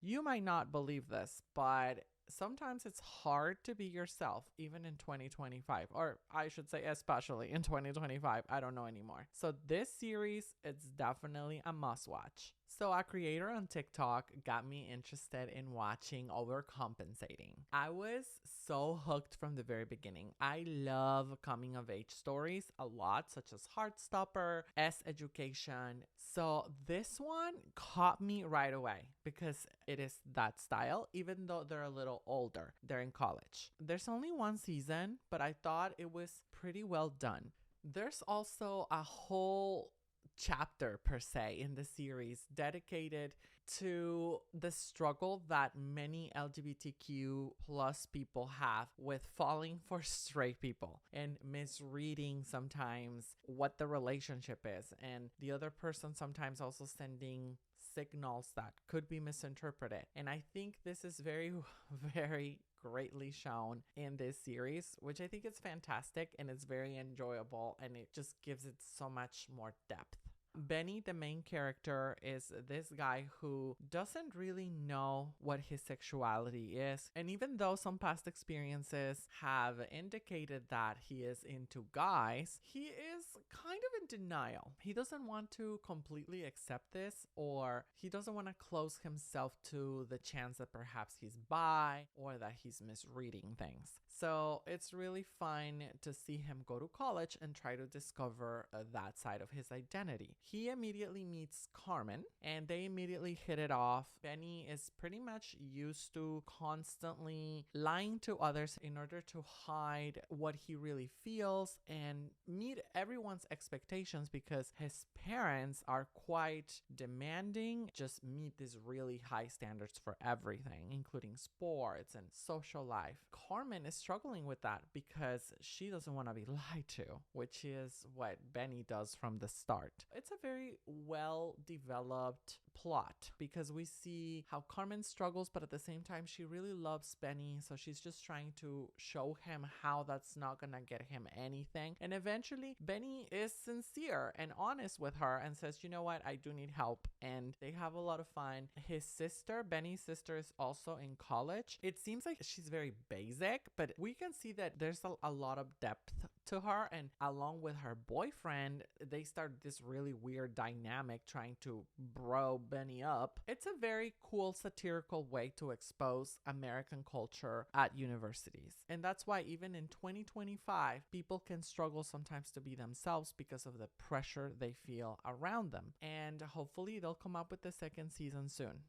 You might not believe this, but sometimes it's hard to be yourself, even in 2025, or I should say, especially in 2025. I don't know anymore. So, this series, it's definitely a must watch. So, a creator on TikTok got me interested in watching Overcompensating. I was so hooked from the very beginning. I love coming of age stories a lot, such as Heartstopper, S Education. So, this one caught me right away because it is that style, even though they're a little older. They're in college. There's only one season, but I thought it was pretty well done. There's also a whole chapter per se in the series dedicated to the struggle that many LGBTQ plus people have with falling for straight people and misreading sometimes what the relationship is, and the other person sometimes also sending signals that could be misinterpreted. And I think this is very, very greatly shown in this series, which I think is fantastic and it's very enjoyable and it just gives it so much more depth. Benny, the main character, is this guy who doesn't really know what his sexuality is. And even though some past experiences have indicated that he is into guys, he is kind of in denial. He doesn't want to completely accept this, or he doesn't want to close himself to the chance that perhaps he's bi or that he's misreading things. So it's really fun to see him go to college and try to discover that side of his identity. He immediately meets Carmen and they immediately hit it off. Benny is pretty much used to constantly lying to others in order to hide what he really feels and meet everyone's expectations because his parents are quite demanding, just meet these really high standards for everything, including sports and social life. Carmen is struggling with that because she doesn't want to be lied to, which is what Benny does from the start. It's a very well developed plot because we see how Carmen struggles, but at the same time, she really loves Benny. So she's just trying to show him how that's not gonna get him anything. And eventually, Benny is sincere and honest with her and says, you know what, I do need help. And they have a lot of fun. His sister, Benny's sister, is also in college. It seems like she's very basic, but we can see that there's a lot of depth to her. And along with her boyfriend, they start this really weird dynamic trying to bro Benny up. It's a very cool satirical way to expose American culture at universities. And that's why even in 2025, people can struggle sometimes to be themselves because of the pressure they feel around them. And hopefully they'll come up with the second season soon.